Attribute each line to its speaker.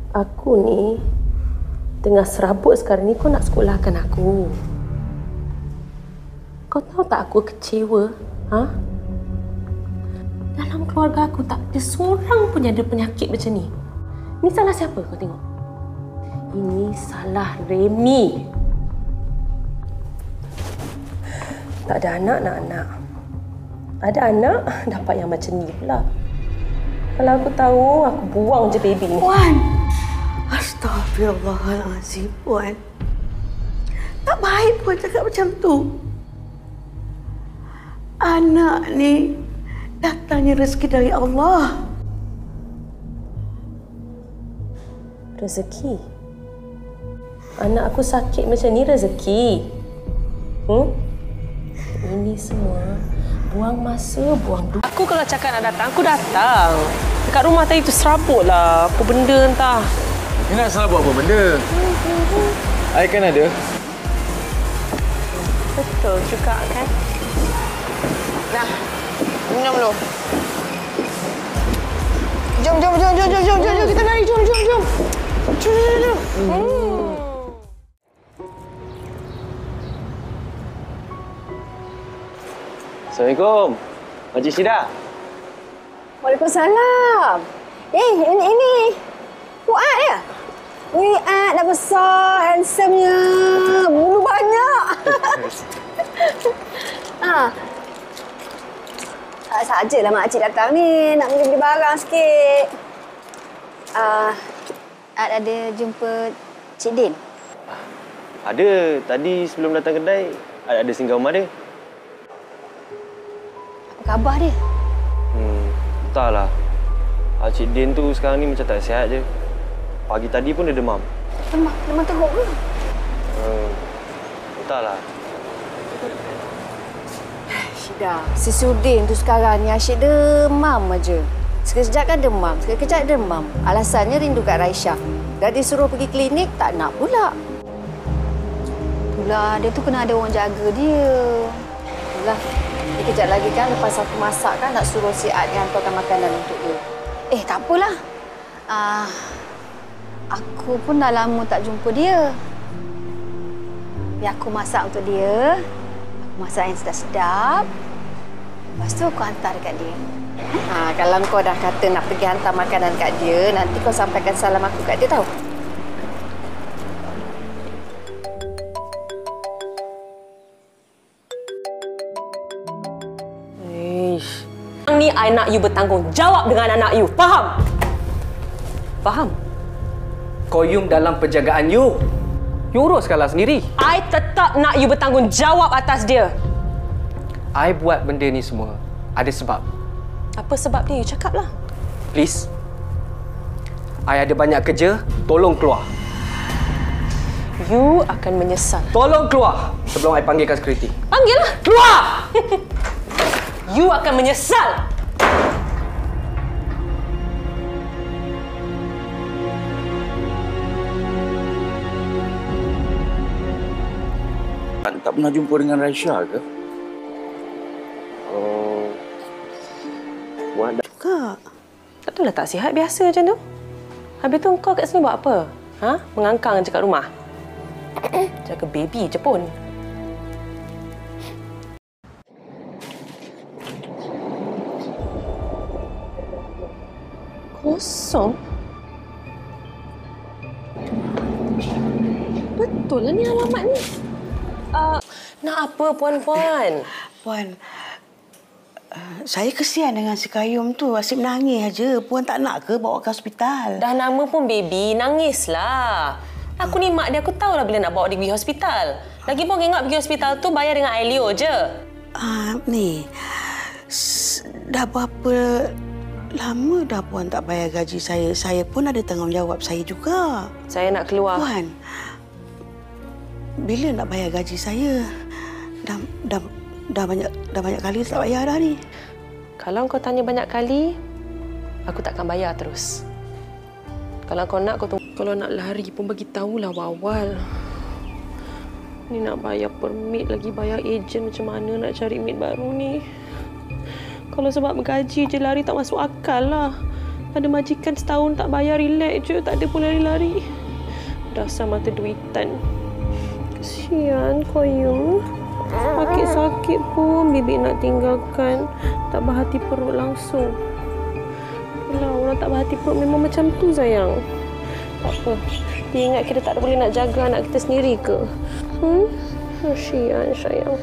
Speaker 1: Aku ni tengah serabut sekarang ni, kau nak sekolahkan aku. Kau tahu tak aku kecewa? Ha? Dalam keluarga aku tak ada seorang pun ada penyakit macam ni. Ni salah siapa kau tengok? Ini salah Remy. Tak ada anak nak anak. Ada anak dapat yang macam ni pula. Kalau aku tahu, aku buang je baby ni.
Speaker 2: Puan! Astaghfirullahalazim, Puan. Tak baik Puan cakap macam tu. Anak ni datangnya rezeki dari Allah.
Speaker 1: Rezeki? Anak aku sakit macam ni rezeki? Ini semua buang masa, buang duit. Aku kalau cakap nak datang, aku datang. Dekat rumah tadi tu serabut lah. Apa benda entah.
Speaker 3: Ni nak salah buat apa benda? Air kan ada?
Speaker 1: Betul juga kan?
Speaker 4: Nah, minum dulu. Jom. Kita lari, jom. Jom.
Speaker 3: Assalamualaikum. Makcik Syida.
Speaker 4: Waalaikumsalam. Ini Fuad ya? Fuad dah besar, handsome-nya. Bulu banyak. Sajalah makcik datang ni. Nak beli barang sikit. Ada jumpa Cik Din?
Speaker 3: Ada. Tadi sebelum datang kedai, ada singgah rumah dia.
Speaker 4: Apa khabar dia?
Speaker 3: Entahlah. Cik Din tu sekarang ni macam tak sihat je. Pagi tadi pun dia demam.
Speaker 4: Demam teruk ke?
Speaker 3: Entahlah.
Speaker 4: Syida, si Sudin tu sekarang ni asyik demam aja. Sekejap kan demam, sekejap demam. Alasannya rindu kat Raisya. Dah disuruh pergi klinik, tak nak pula. Itulah, dia tu kena ada orang jaga dia. Itulah, kejap lagi kan lepas aku masak kan nak suruh si Ad yang hantarkan makanan untuk dia. Tak apalah. Aku pun dah lama tak jumpa dia. Biar aku masak untuk dia. Aku masak yang sedap-sedap. Lepas tu aku hantar dekat dia. Kalau kau dah kata nak pergi hantar makanan kat dia, nanti kau sampaikan salam aku kat dia tau.
Speaker 1: Ni I nak you bertanggungjawab dengan anak you. Faham? Faham?
Speaker 5: Koyum dalam penjagaan you. You uruskanlah sendiri.
Speaker 1: I tetap nak you bertanggungjawab atas dia.
Speaker 5: I buat benda ni semua ada sebab.
Speaker 1: Apa sebab dia? You cakaplah.
Speaker 5: Please. I ada banyak kerja, tolong keluar.
Speaker 1: You akan menyesal.
Speaker 5: Tolong keluar sebelum I panggilkan security.
Speaker 1: Panggillah.
Speaker 5: Keluar!
Speaker 1: You akan menyesal.
Speaker 6: Tak pernah jumpa dengan Raisya ke?
Speaker 3: Buat dah.
Speaker 4: Kak.
Speaker 1: Tak itulah tak sihat biasa macam tu. Habis tu kau kat sini buat apa? Mengangkang je kat rumah. Jaga baby je pun. Kosong? Betul lah ni alamat ni. Nak apa, Puan-Puan?
Speaker 2: Puan, saya kesian dengan si Kayum tu. Asyik menangis aja. Puan tak nak ke bawa ke hospital?
Speaker 1: Dah nama pun baby, nangislah. Aku ni mak dia, aku tahulah bila nak bawa dia pergi hospital. Lagipun ingat pergi hospital tu bayar dengan Ailio je.
Speaker 2: Ni, dah berapa lama dah Puan tak bayar gaji saya? Saya pun ada tanggungjawab saya juga.
Speaker 1: Saya nak keluar.
Speaker 2: Puan, bila nak bayar gaji saya? Dah banyak kali tak bayar dah ni.
Speaker 1: Kalau kau tanya banyak kali, aku takkan bayar terus. Kalau kau nak, kau tunggu. Kalau nak lari pun bagi tahulah awal. Ni nak bayar permit lagi, bayar ejen, macam mana nak cari mate baru ni? Kalau sebab gaji je lari tak masuk akal lah. Ada majikan setahun tak bayar, relax je. Tak ada pun lari-lari. Dasar mata duitan. Kesian koyu. Sakit-sakit pun bibik nak tinggalkan. Tak berhati perut langsung. Itulah, orang tak berhati perut memang macam tu sayang. Tak apa. Dia ingat kita tak boleh nak jaga anak kita sendiri ke? Kesian sayang.